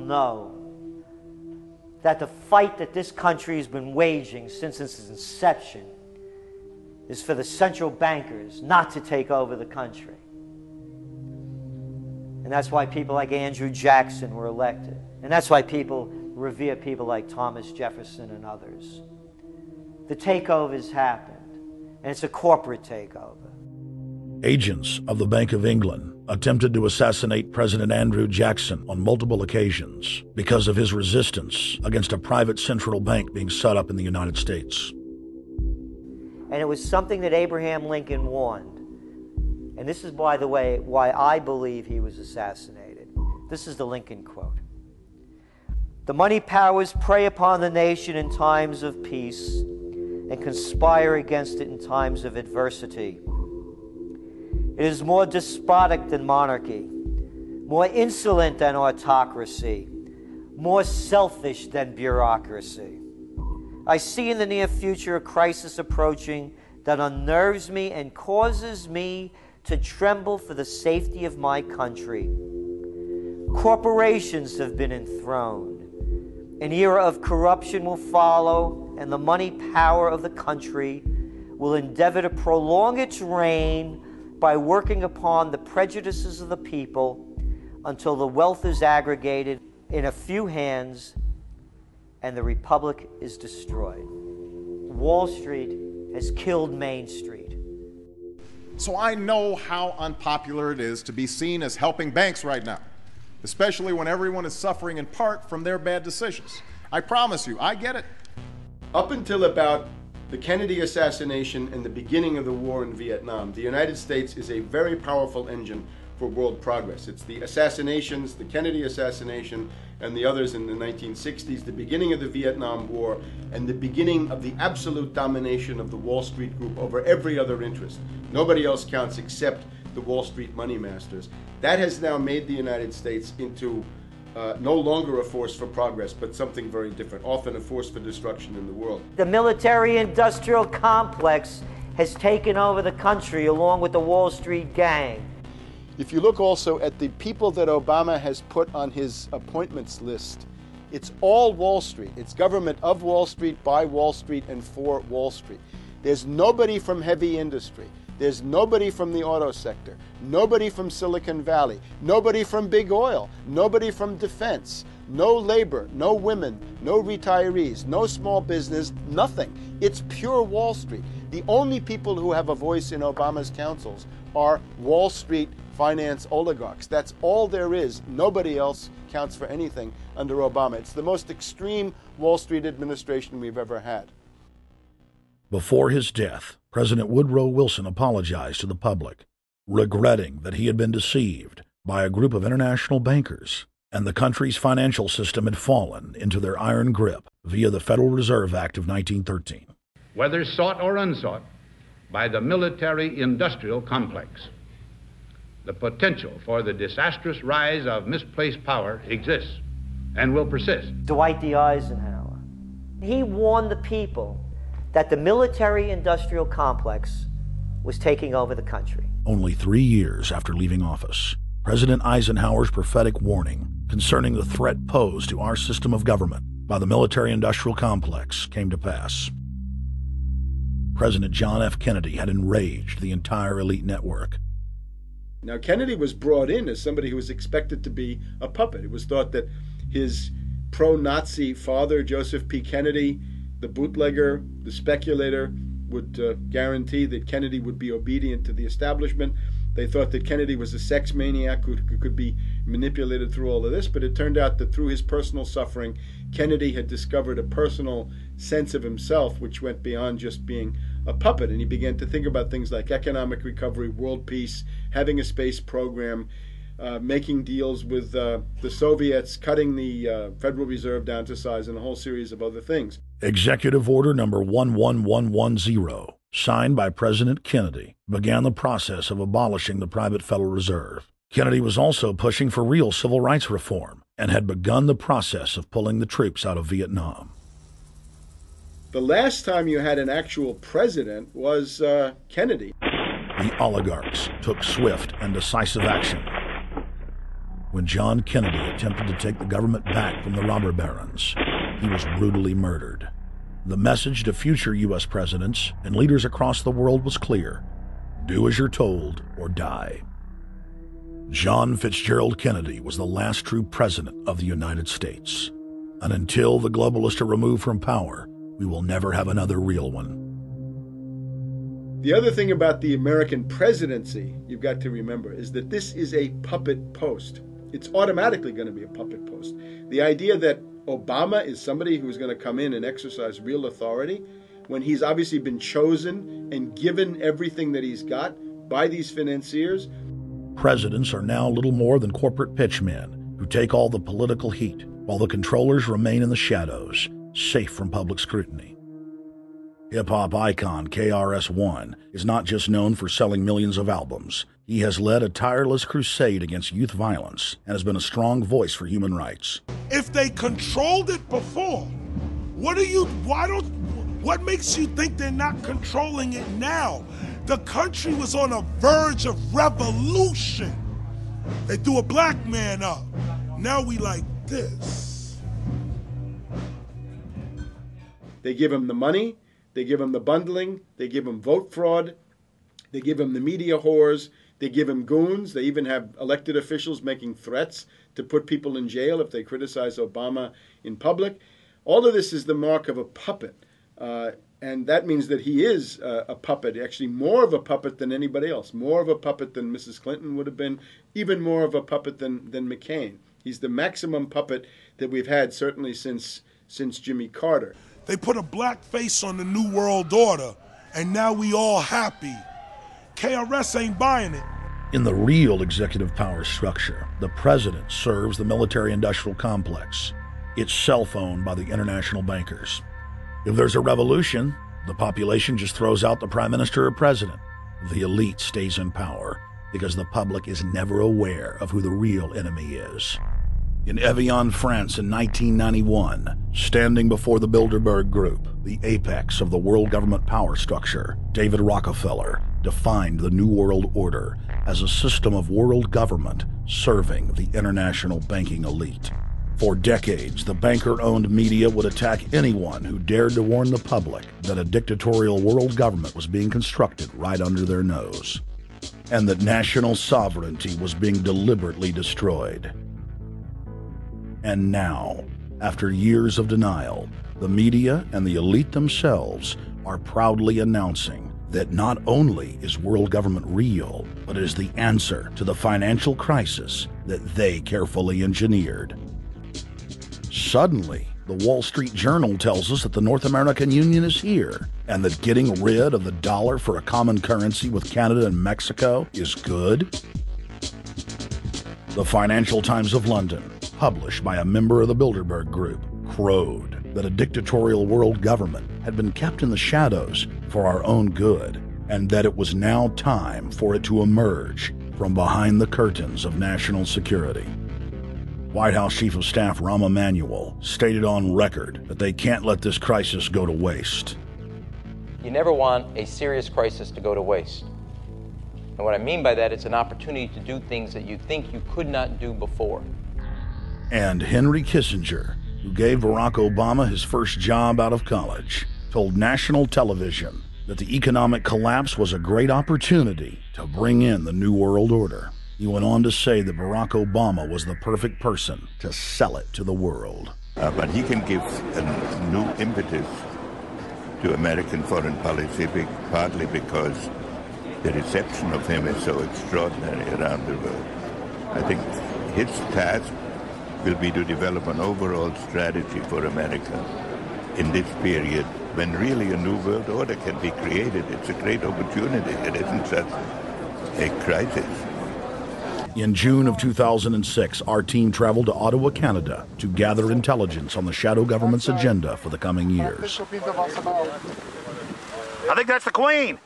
know that the fight that this country has been waging since its inception is for the central bankers not to take over the country. And that's why people like Andrew Jackson were elected. And that's why people revere people like Thomas Jefferson and others. The takeover has happened, and it's a corporate takeover. Agents of the Bank of England attempted to assassinate President Andrew Jackson on multiple occasions because of his resistance against a private central bank being set up in the United States. And it was something that Abraham Lincoln warned. And this is, by the way, why I believe he was assassinated. This is the Lincoln quote. "The money powers prey upon the nation in times of peace and conspire against it in times of adversity. It is more despotic than monarchy, more insolent than autocracy, more selfish than bureaucracy. I see in the near future a crisis approaching that unnerves me and causes me to tremble for the safety of my country. Corporations have been enthroned. An era of corruption will follow, and the money power of the country will endeavor to prolong its reign by working upon the prejudices of the people until the wealth is aggregated in a few hands and the republic is destroyed." Wall Street has killed Main Street. So I know how unpopular it is to be seen as helping banks right now, especially when everyone is suffering in part from their bad decisions. I promise you, I get it. Up until about the Kennedy assassination and the beginning of the war in Vietnam, the United States is a very powerful engine for world progress. It's the assassinations, the Kennedy assassination, and the others in the 1960s, the beginning of the Vietnam War, and the beginning of the absolute domination of the Wall Street Group over every other interest. Nobody else counts except the Wall Street money masters. That has now made the United States into no longer a force for progress, but something very different, often a force for destruction in the world. The military-industrial complex has taken over the country along with the Wall Street gang. If you look also at the people that Obama has put on his appointments list, it's all Wall Street. It's government of Wall Street, by Wall Street, and for Wall Street. There's nobody from heavy industry. There's nobody from the auto sector, nobody from Silicon Valley, nobody from big oil, nobody from defense, no labor, no women, no retirees, no small business, nothing. It's pure Wall Street. The only people who have a voice in Obama's councils are Wall Street finance oligarchs. That's all there is. Nobody else counts for anything under Obama. It's the most extreme Wall Street administration we've ever had. Before his death, President Woodrow Wilson apologized to the public, regretting that he had been deceived by a group of international bankers and the country's financial system had fallen into their iron grip via the Federal Reserve Act of 1913. Whether sought or unsought by the military-industrial complex, the potential for the disastrous rise of misplaced power exists and will persist. Dwight D. Eisenhower, he warned the people that the military-industrial complex was taking over the country. Only 3 years after leaving office, President Eisenhower's prophetic warning concerning the threat posed to our system of government by the military-industrial complex came to pass. President John F. Kennedy had enraged the entire elite network. Now, Kennedy was brought in as somebody who was expected to be a puppet. It was thought that his pro-Nazi father, Joseph P. Kennedy, the bootlegger, the speculator, would guarantee that Kennedy would be obedient to the establishment. They thought that Kennedy was a sex maniac who could be manipulated through all of this, but it turned out that through his personal suffering, Kennedy had discovered a personal sense of himself which went beyond just being a puppet, and he began to think about things like economic recovery, world peace, having a space program, making deals with the Soviets, cutting the Federal Reserve down to size, and a whole series of other things. Executive Order number 11110, signed by President Kennedy, began the process of abolishing the private Federal Reserve. Kennedy was also pushing for real civil rights reform and had begun the process of pulling the troops out of Vietnam. The last time you had an actual president was Kennedy. The oligarchs took swift and decisive action. when John Kennedy attempted to take the government back from the robber barons. He was brutally murdered. The message to future U.S. presidents and leaders across the world was clear: do as you're told or die. John Fitzgerald Kennedy was the last true president of the United States. And until the globalists are removed from power, we will never have another real one. The other thing about the American presidency you've got to remember is that this is a puppet post. It's automatically going to be a puppet post. The idea that Obama is somebody who's going to come in and exercise real authority when he's obviously been chosen and given everything that he's got by these financiers. Presidents are now little more than corporate pitchmen who take all the political heat, while the controllers remain in the shadows, safe from public scrutiny. Hip-hop icon KRS-One is not just known for selling millions of albums. He has led a tireless crusade against youth violence and has been a strong voice for human rights. If they controlled it before, what makes you think they're not controlling it now? The country was on a verge of revolution. They threw a black man up. Now we like this. They give him the money, they give him the bundling, they give him vote fraud, they give him the media whores, they give him goons. They even have elected officials making threats to put people in jail if they criticize Obama in public. All of this is the mark of a puppet. And that means that he is a puppet, actually more of a puppet than anybody else, more of a puppet than Mrs. Clinton would have been, even more of a puppet than McCain. He's the maximum puppet that we've had, certainly since Jimmy Carter. They put a black face on the New World Order, and now we all happy. KRS ain't buying it. In the real executive power structure, the president serves the military-industrial complex. It's self-owned by the international bankers. If there's a revolution, the population just throws out the prime minister or president. The elite stays in power because the public is never aware of who the real enemy is. In Evian, France in 1991, standing before the Bilderberg Group, the apex of the world government power structure, David Rockefeller defined the New World Order as a system of world government serving the international banking elite. For decades, the banker-owned media would attack anyone who dared to warn the public that a dictatorial world government was being constructed right under their nose, and that national sovereignty was being deliberately destroyed. And now, after years of denial, the media and the elite themselves are proudly announcing that not only is world government real, but it is the answer to the financial crisis that they carefully engineered. Suddenly, the Wall Street Journal tells us that the North American Union is here, and that getting rid of the dollar for a common currency with Canada and Mexico is good. The Financial Times of London, published by a member of the Bilderberg Group, crowed that a dictatorial world government had been kept in the shadows for our own good, and that it was now time for it to emerge from behind the curtains of national security. White House Chief of Staff Rahm Emanuel stated on record that they can't let this crisis go to waste. You never want a serious crisis to go to waste. And what I mean by that, it's an opportunity to do things that you think you could not do before. And Henry Kissinger, who gave Barack Obama his first job out of college, told national television that the economic collapse was a great opportunity to bring in the New World Order. He went on to say that Barack Obama was the perfect person to sell it to the world. But he can give a new impetus to American foreign policy, partly because the reception of him is so extraordinary around the world. I think his task will be to develop an overall strategy for America in this period when really a new world order can be created. It's a great opportunity. It isn't just a crisis. In June of 2006, our team traveled to Ottawa, Canada, to gather intelligence on the shadow government's agenda for the coming years. I think that's the Queen.